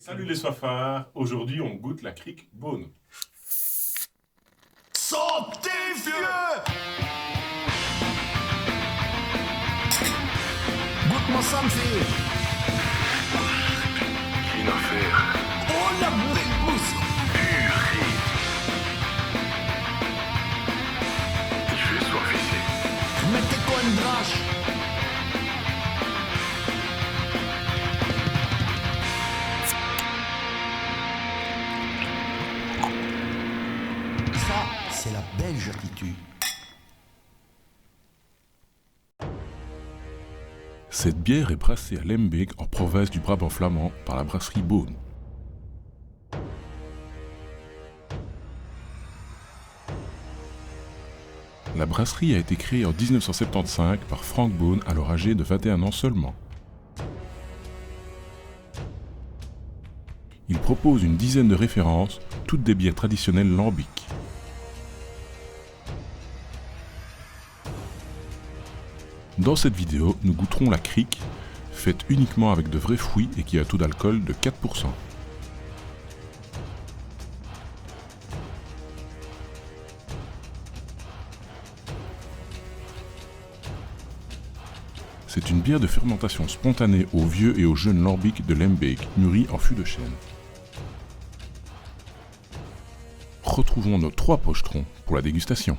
Salut les soifards, aujourd'hui on goûte la crique Beaune. Santé, vieux! Goûte-moi ça, m'fille! Une affaire. Oh, la belle mousse! Purée. Je vais soif ici. Mettez quoi une drache? Ça, c'est la Belge qui tue. Cette bière est brassée à Lembeek en province du Brabant flamand par la brasserie Beaune. La brasserie a été créée en 1975 par Frank Beaune, alors âgé de 21 ans seulement. Il propose une dizaine de références, toutes des bières traditionnelles lambiques. Dans cette vidéo, nous goûterons la crique, faite uniquement avec de vrais fruits et qui a un taux d'alcool de 4%. C'est une bière de fermentation spontanée aux vieux et aux jeunes lambics de Lembeek, mûrie en fût de chêne. Retrouvons nos 3 pochetrons pour la dégustation.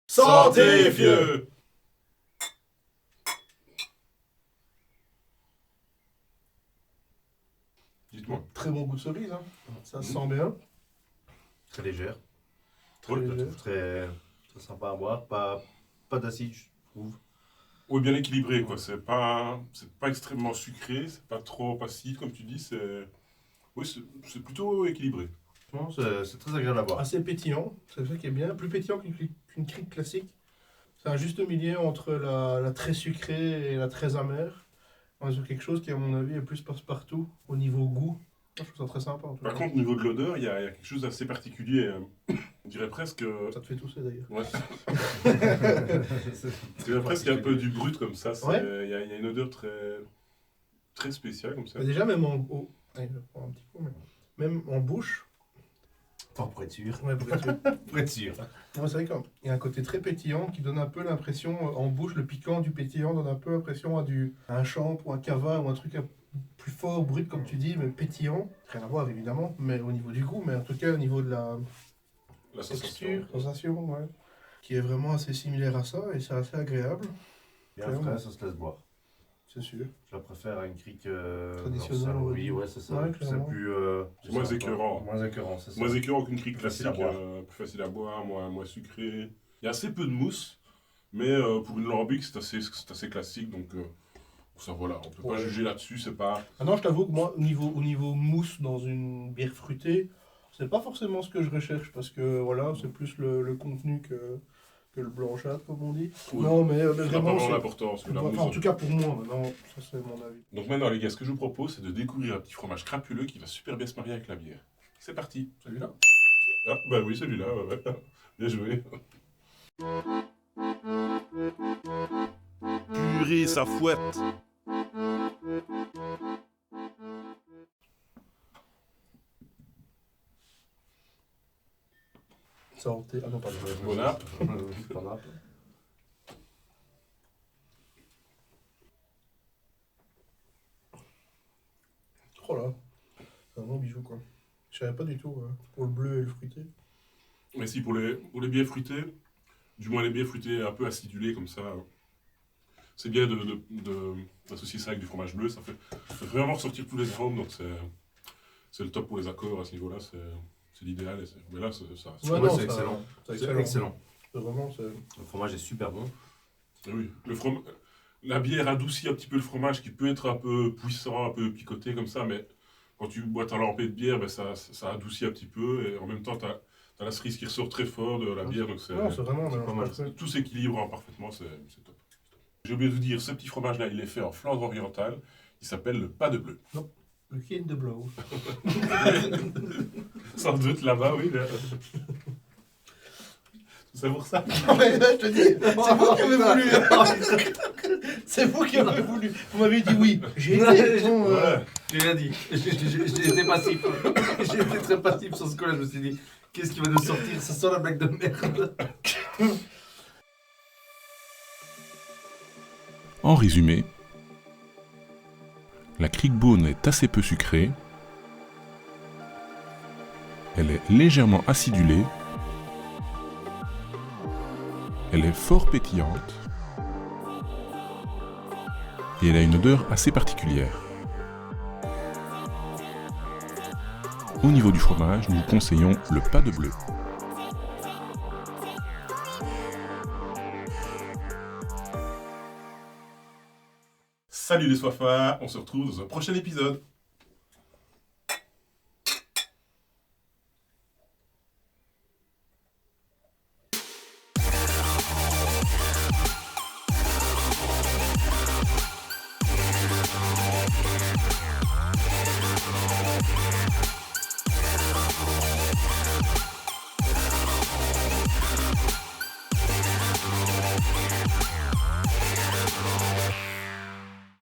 Santé, vieux! Dites-moi. Très bon goût de cerise, hein. Ça se sent bien. Très légère, Très léger. très sympa à boire, pas d'acide je trouve. Oui, bien équilibré, quoi. C'est pas extrêmement sucré, c'est pas trop acide, comme tu dis. C'est plutôt équilibré. Non, c'est très agréable à boire. Assez pétillant, c'est ça qui est bien. Plus pétillant qu'une crique classique. C'est un juste milieu entre la très sucrée et la très amère. On est sur quelque chose qui, à mon avis, est plus passe-partout au niveau goût. Je trouve ça très sympa. En tout Par cas. contre, au niveau de l'odeur, il y a quelque chose d'assez particulier. On dirait presque. Ça te fait tousser d'ailleurs. Ouais. On dirait presque un peu du brut comme ça. Ouais. Il y a une odeur très spéciale comme ça. Mais déjà, même allez, je vais prendre un petit coup, mais même en bouche. Enfin, pour être sûr. Ouais, pour être sûr. Pour être sûr. Ouais, c'est vrai qu'il y a un côté très pétillant qui donne un peu l'impression, en bouche, le piquant du pétillant donne un peu l'impression à un champ ou un cava ou un truc plus fort, brut comme tu dis, mais pétillant. Rien à voir évidemment, mais au niveau du goût, mais en tout cas au niveau de la La texture, sensation, ouais, qui est vraiment assez similaire à ça et c'est assez agréable, Bien frais, ça se laisse boire. c'est sûr. Je la préfère à une crique Traditionnelle, on va oui, dire. ouais, c'est ça. Ouais, c'est clairement. plus. C'est moins écœurant. Moins écœurant, c'est ça. Moins écœurant qu'une crique Plus facile classique, à boire. plus facile à boire, moins sucré. Il y a assez peu de mousse, mais pour une lambic, c'est assez classique, donc ça voilà, on peut pas Ouais. juger là-dessus, c'est pas... Ah non, je t'avoue que moi, au niveau mousse dans une bière fruitée, c'est pas forcément ce que je recherche parce que voilà, c'est plus le contenu que le blanchâtre, comme on dit. Oui. Non, mais Ça n'a pas vraiment, vraiment c'est. l'importance. Mais la Enfin, mousse, en tout cas pour moi, maintenant, ça c'est mon avis. Donc maintenant les gars, ce que je vous propose, c'est de découvrir un petit fromage crapuleux qui va super bien se marier avec la bière. C'est parti. Celui-là. Ah bah oui, celui-là, ouais. Bien joué. Purée, ça fouette. Santé. Ah non, pardon. Bon app. Bon app. Oh là, c'est un bon bijou quoi. Je savais pas du tout pour le bleu et le fruité. Mais si, pour les bières fruitées, du moins les bières fruitées un peu acidulées comme ça, c'est bien d'associer ça avec du fromage bleu, ça fait vraiment ressortir tous les arômes, donc c'est le top pour les accords à ce niveau-là, c'est l'idéal. Mais là, ça. Ouais, Ouais, non, c'est ça- excellent. C'est C'est excellent. excellent. C'est vraiment, c'est. Le fromage est super bon. Oui, La bière adoucit un petit peu le fromage qui peut être un peu puissant, un peu picoté comme ça, mais quand tu bois ta lampée de bière, ben ça adoucit un petit peu et en même temps, tu as la cerise qui ressort très fort de la bière, donc Non, c'est vraiment un pas mélange mal. parfait. tout s'équilibre parfaitement, c'est top. J'ai oublié de vous dire, ce petit fromage-là, il est fait en Flandre orientale, il s'appelle le pas de bleu. Le Kind de Blow. Sans doute là-bas, oui. C'est pour ça. Ouais, je te dis, c'est vous qui avez voulu. C'est vous qui avez voulu. Vous m'avez dit oui. J'ai été. Bon, Voilà. J'ai rien dit. J'étais passif. J'étais très passif sur ce coup-là. Je me suis dit, qu'est-ce qui va nous sortir? Ça sent la blague de merde. En résumé, la Kriekboon est assez peu sucrée, elle est légèrement acidulée, elle est fort pétillante et elle a une odeur assez particulière. Au niveau du fromage, nous vous conseillons le pas de bleu. Salut les soifards, on se retrouve dans un prochain épisode.